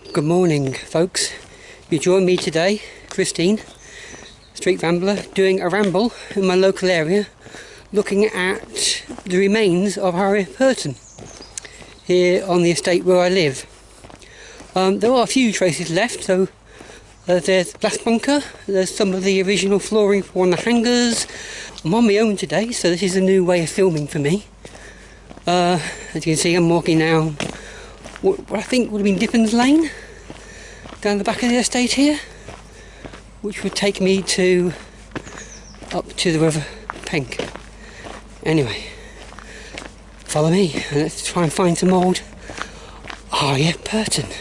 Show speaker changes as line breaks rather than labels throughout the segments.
Good morning, folks. You join me today, Christine, Street Rambler, doing a ramble in my local area, looking at the remains of RAF Perton here on the estate where I live. There are a few traces left, so there's blast bunker, there's some of the original flooring for one of the hangars. I'm on my own today, so this is a new way of filming for me. As you can see, I'm walking now what I think would have been Dippin's Lane down the back of the estate here, which would take me up to the River Penk. Anyway, follow me and let's try and find some old RAF Perton.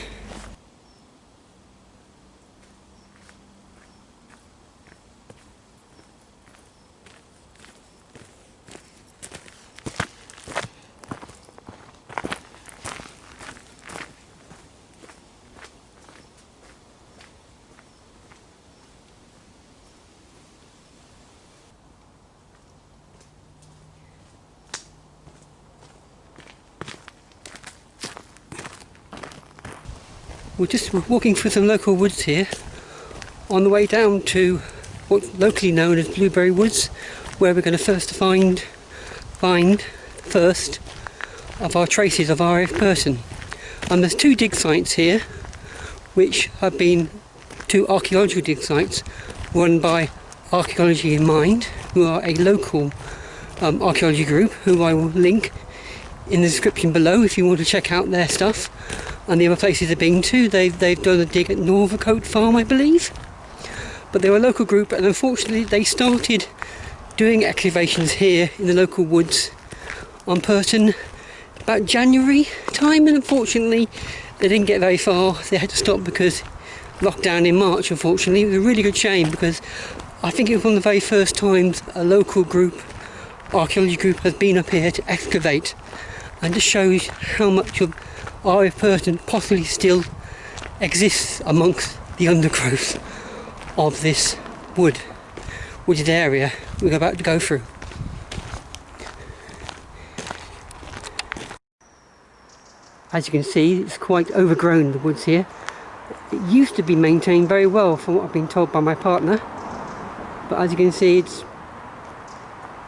We're just walking through some local woods here on the way down to what's locally known as Blueberry Woods, where we're going to first find first of our traces of RAF Perton. And there's two dig sites here, which have been two archaeological dig sites run by Archeology in Mind, who are a local archaeology group, who I will link in the description below if you want to check out their stuff. And the other places they've been to, they've done a dig at Cliffmore Farm, I believe. But they're a local group, and unfortunately they started doing excavations here in the local woods on Perton about January time, and unfortunately they didn't get very far. They had to stop because lockdown in March, unfortunately. It was a really good shame, because I think it was one of the very first times a local group, archaeology group, has been up here to excavate, and just shows how much of RAF Perton possibly still exists amongst the undergrowth of this wooded area we're about to go through. As you can see, it's quite overgrown, the woods here. It used to be maintained very well from what I've been told by my partner, but as you can see it's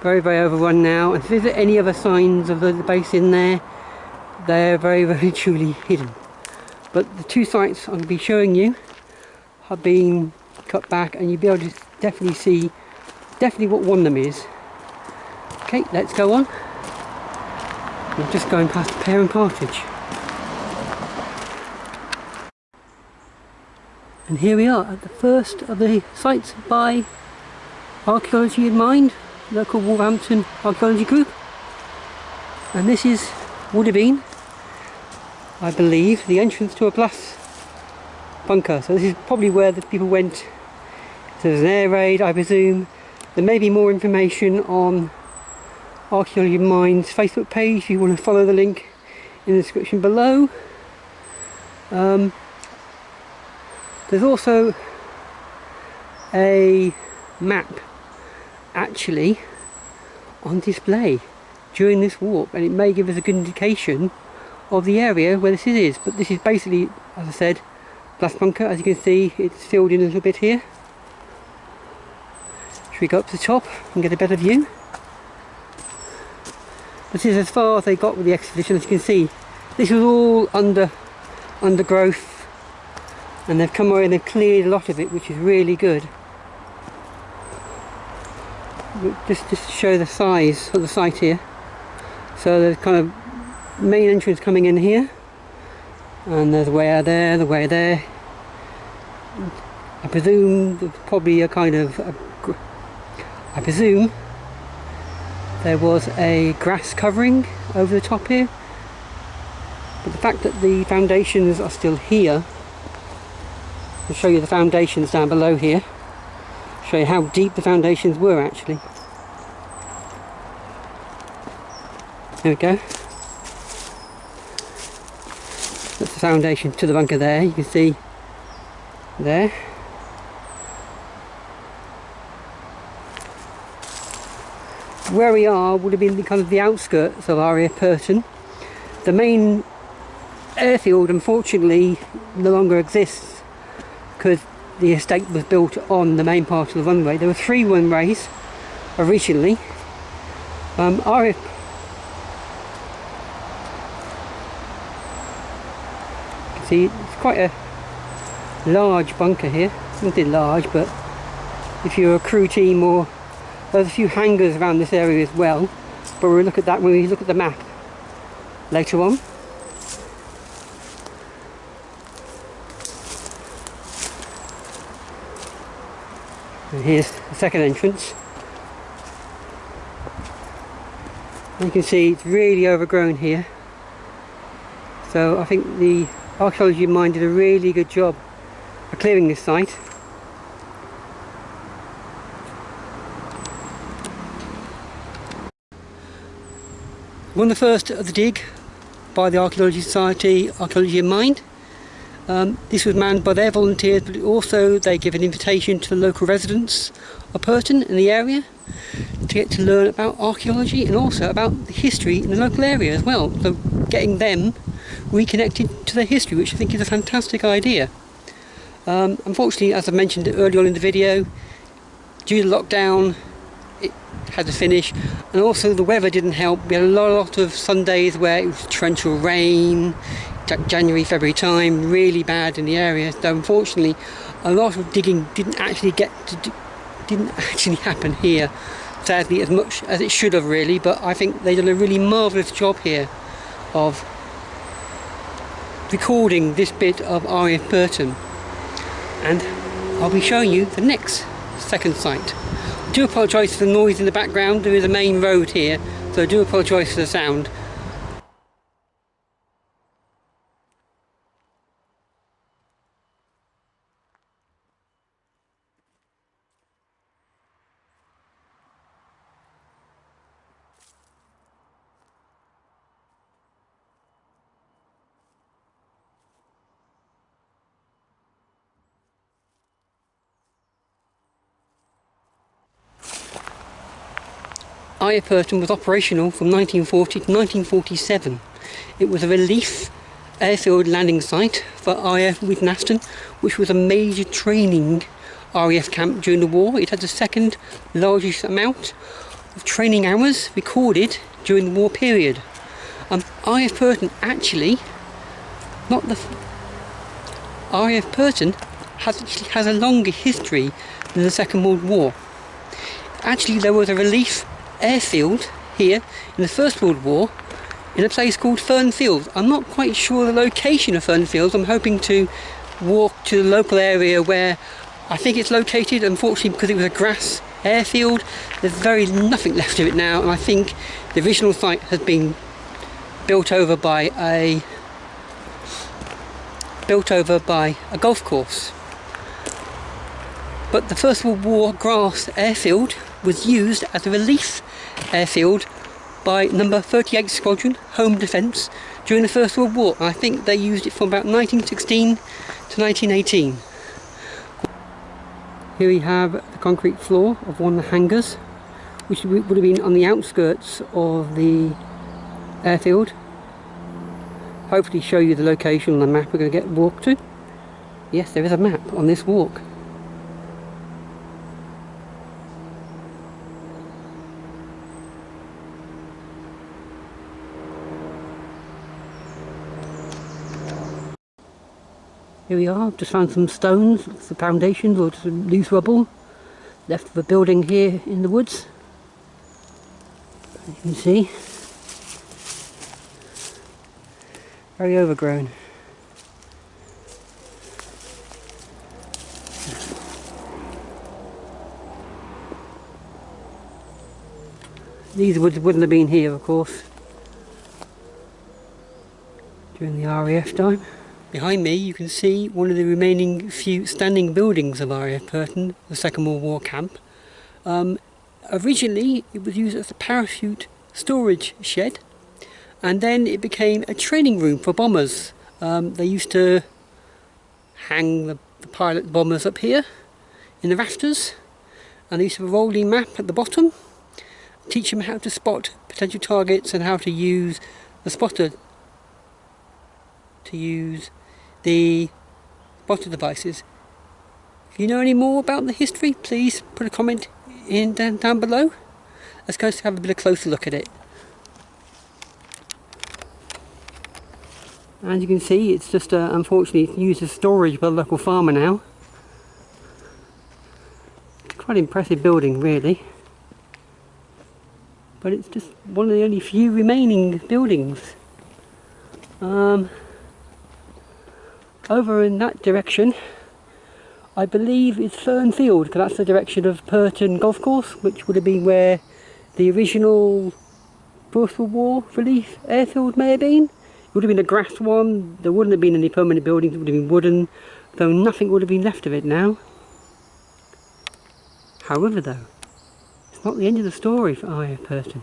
very, very overrun now, and if there's any other signs of the base in there, they're very, very truly hidden. But the two sites I'm going to be showing you have been cut back, and you'll be able to definitely see what one of them is. Okay, let's go on. I'm just going past Pear and Partridge. And here we are at the first of the sites by Archeology in Mind, local Wolverhampton archaeology group. And this would have been, I believe, the entrance to a blast bunker. So this is probably where the people went. So there's an air raid, I presume. There may be more information on Archeology in Mind's Facebook page if you want to follow the link in the description below. There's also a map actually on display during this walk, and it may give us a good indication of the area where this is. But this is basically, as I said, blast bunker. As you can see, it's filled in a little bit here. Should we go up to the top and get a better view? This is as far as they got with the expedition. As you can see, this was all undergrowth, and they've come away and they've cleared a lot of it, which is really good. Just to show the size of the site here. So there's kind of main entrance coming in here, and there's a way out there, the way there. I presume there's probably a kind of I presume there was a grass covering over the top here, but the fact that the foundations are still here, I'll show you the foundations down below here, show you how deep the foundations were actually. There we go. That's the foundation to the bunker there, you can see there. Where we are would have been kind of the outskirts of RAF Perton. The main airfield unfortunately no longer exists because the estate was built on the main part of the runway. There were 3 runways originally. RAF you can see it's quite a large bunker here. Not large, but if you're a crew team, or there's a few hangars around this area as well, but we'll look at that when we look at the map later on. And here's the second entrance. And you can see it's really overgrown here, so I think the archaeology mine did a really good job of clearing this site. One of the first of the dig by the Archaeology Society, Archaeology in Mind. This was manned by their volunteers, but also they give an invitation to the local residents of Perton in the area to get to learn about archaeology and also about the history in the local area as well. So getting them reconnected to their history, which I think is a fantastic idea. Unfortunately, as I mentioned earlier on in the video, due to lockdown, it had to finish, and also the weather didn't help. We had a lot of Sundays where it was torrential rain, January, February time, really bad in the area. So unfortunately, a lot of digging didn't actually happen here, sadly, as much as it should have really. But I think they've done a really marvellous job here of recording this bit of RAF Perton, and I'll be showing you the next second site. I do apologise for the noise in the background. There is a main road here, so I do apologise for the sound. RAF Perton was operational from 1940 to 1947. It was a relief airfield landing site for RAF Aston, which was a major training RAF camp during the war. It had the second largest amount of training hours recorded during the war period. RAF Perton actually, RAF Perton has a longer history than the Second World War. Actually, there was a relief airfield here in the First World War in a place called Fernfields. I'm not quite sure the location of Fernfields. I'm hoping to walk to the local area where I think it's located. Unfortunately, because it was a grass airfield, there's nothing left of it now, and I think the original site has been built over by a golf course. But the First World War grass airfield was used as a relief airfield by number 38 Squadron Home Defence during the First World War. I think they used it from about 1916 to 1918. Here we have the concrete floor of one of the hangars, which would have been on the outskirts of the airfield. Hopefully show you the location on the map we're going to get walk to. Yes, there is a map on this walk. Here we are, just found some stones, some foundations or some loose rubble left of a building here in the woods. As you can see, very overgrown. These woods wouldn't have been here, of course, during the RAF time. Behind me you can see one of the remaining few standing buildings of RAF Perton, the Second World War camp. Originally it was used as a parachute storage shed, and then it became a training room for bombers. They used to hang the pilot bombers up here in the rafters, and they used to have a rolling map at the bottom, teach them how to spot potential targets and how to use the spotter to use the spotter devices. If you know any more about the history, please put a comment in down below. Let's go have a bit of a closer look at it. As you can see, it's just unfortunately it's used as storage by the local farmer now. It's quite an impressive building, really. But it's just one of the only few remaining buildings. Over in that direction, I believe it's Fern Field, because that's the direction of Perton Golf Course, which would have been where the original First World War relief airfield may have been. It would have been a grass one. There wouldn't have been any permanent buildings. It would have been wooden, though nothing would have been left of it now. However, though, it's not the end of the story for RAF Perton,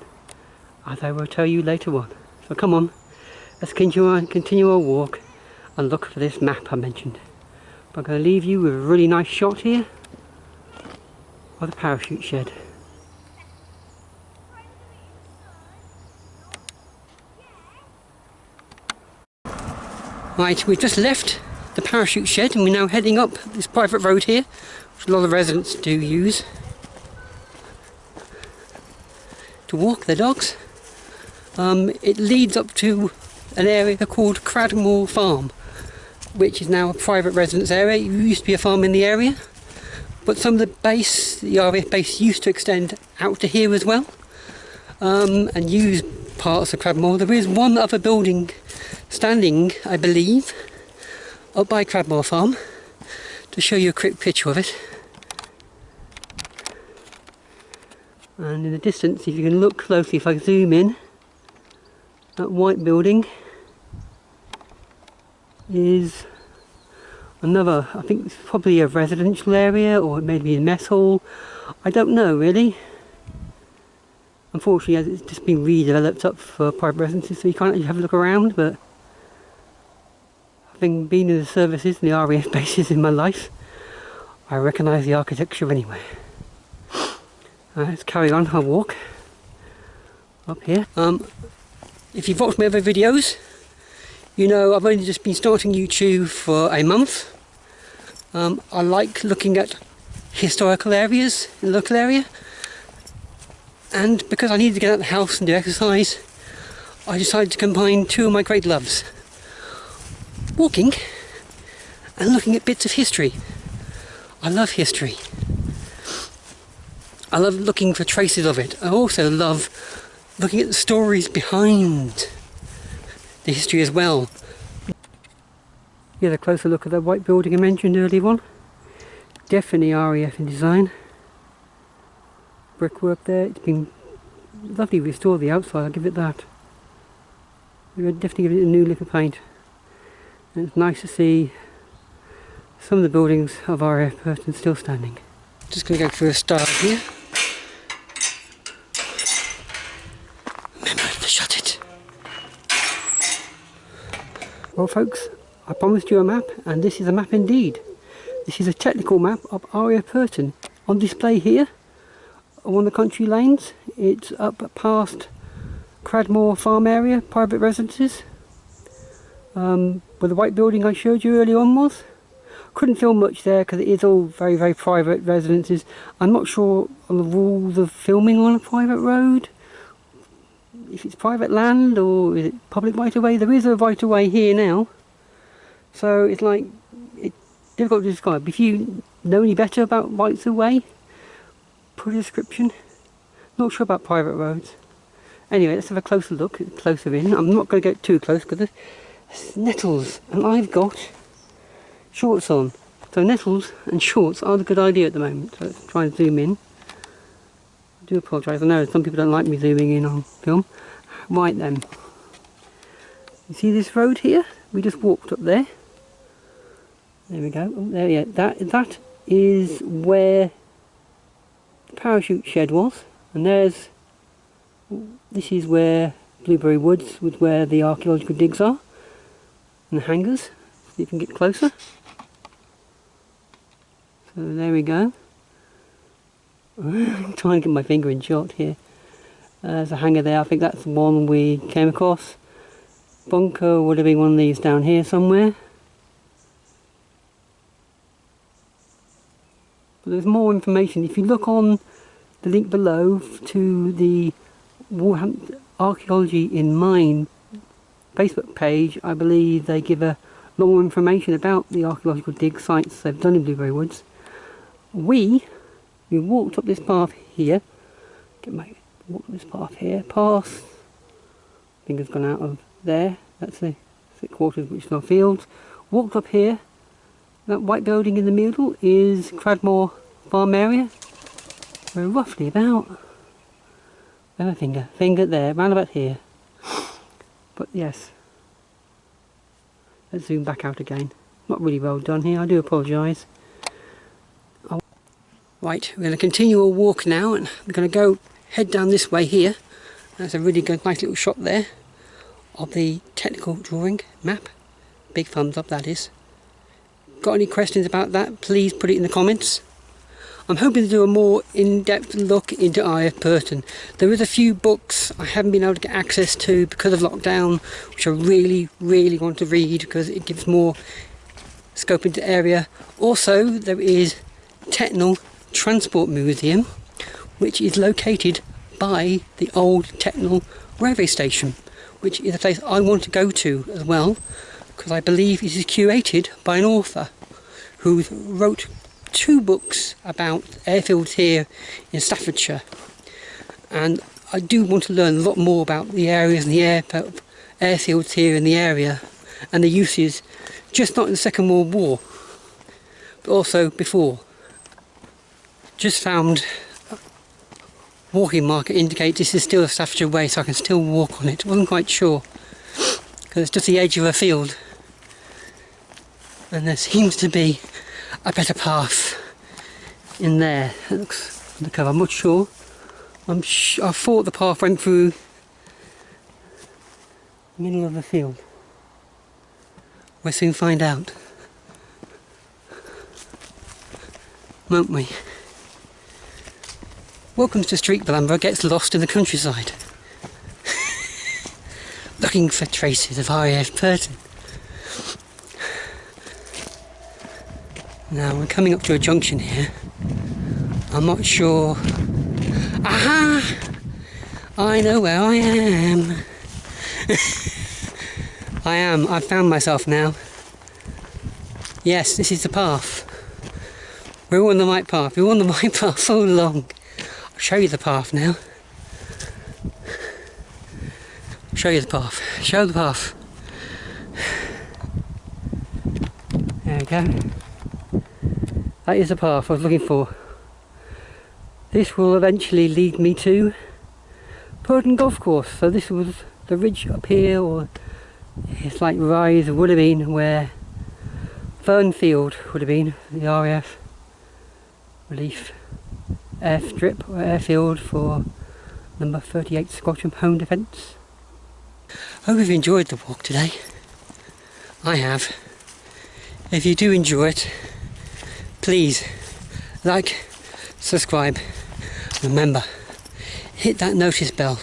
as I will tell you later on. So come on, let's continue our walk and look for this map I mentioned. But I'm going to leave you with a really nice shot here of the parachute shed. Right, we've just left the parachute shed and we're now heading up this private road here, which a lot of residents do use to walk their dogs. It leads up to an area called Cliffmore Farm, which is now a private residence area. It used to be a farm in the area, but some of the base, the RAF base, used to extend out to here as well, and use parts of Cliffmore. There is one other building standing, I believe, up by Cliffmore Farm, to show you a quick picture of it. And in the distance, if you can look closely, if I zoom in, that white building is another, I think it's probably a residential area, or it may be a mess hall. I don't know really. Unfortunately, as it's just been redeveloped up for private residences, so you can't actually have a look around, but having been in the services and the RAF bases in my life, I recognise the architecture anyway. Let's carry on our walk up here. If you've watched my other videos, you know I've only just been starting YouTube for a month. I like looking at historical areas in the local area, and because I needed to get out of the house and do exercise, I decided to combine two of my great loves: walking and looking at bits of history. I love history. I love looking for traces of it. I also love looking at the stories behind the history as well. Here's a closer look at that white building I mentioned earlier on. Definitely RAF in design. Brickwork there. It's been lovely restored, the outside, I'll give it that. We would definitely give it a new lick of paint. And it's nice to see some of the buildings of RAF Perton still standing. Just going to go through a style here. Remember to shut it. Well folks, I promised you a map, and this is a map indeed. This is a technical map of RAF Perton on display here on the country lanes. It's up past Cliffmore Farm area, private residences, where the white building I showed you earlier on was. Couldn't film much there because it is all very, very private residences. I'm not sure on the rules of filming on a private road, if it's private land or is it public right of way. There is a right of way here now, so it's like it's difficult to describe. If you know any better about rights of way, put a description. Not sure about private roads. Anyway, let's have a closer look, closer in. I'm not going to get too close because there's nettles, and I've got shorts on. So nettles and shorts are the good idea at the moment. So let's try and zoom in. I do apologise, I know some people don't like me zooming in on film. Right then. You see this road here? We just walked up there. There we go. Oh, there, yeah. That is where the parachute shed was. And this is where Blueberry Woods, was where the archaeological digs are. And the hangars. See if you can get closer. So there we go. I'm trying to get my finger in shot here. There's a hangar there. I think that's the one we came across. bunker would have been one of these down here somewhere. But there's more information. If you look on the link below to the Archaeology in Mine Facebook page, I believe they give a lot more information about the archaeological dig sites they've done in Blueberry Woods. We walked up this path here. Walk up this path here, past, I think it's gone out of there, that's the quarters which is our fields. Walked up here, that white building in the middle is Cliffmore Farm area. We're roughly about, a finger there, round about here. But yes, let's zoom back out again. Not really well done here, I do apologise. Right, we're going to continue our walk now, and we're going to head down this way here. That's a really good, nice little shot there of the technical drawing map. Big thumbs up, that is. Got any questions about that, please put it in the comments. I'm hoping to do a more in-depth look into RAF Perton. There is a few books I haven't been able to get access to because of lockdown, which I really want to read because it gives more scope into the area. Also, there is Technal Transport Museum, which is located by the old Technal railway station, which is a place I want to go to as well, because I believe it is curated by an author who wrote 2 books about airfields here in Staffordshire, and I do want to learn a lot more about the areas and the airfields here in the area and the uses, just not in the Second World War but also before. Just found walking marker indicates this is still a Staffordshire way, so I can still walk on it. Wasn't quite sure because it's just the edge of a field, and there seems to be a better path in there. It looks undercover. I'm not sure. I thought the path went through the middle of the field. We'll soon find out, won't we? Welcome to Street Blamber gets lost in the countryside. Looking for traces of RAF Perton. Now we're coming up to a junction here. I'm not sure. Aha! I know where I am. I've found myself now. Yes, this is the path. We're on the right path. We're on the right path so long. I'll show you the path now. Show you the path. Show the path. There we go. That is the path I was looking for. This will eventually lead me to Perton Golf Course. So this was the ridge up here, or it's like rise would have been where Fernfield would have been, the RAF relief airstrip or airfield for number 38 Squadron Home Defence. Hope you've enjoyed the walk today. I have. If you do enjoy it, please like, subscribe, remember, hit that notice bell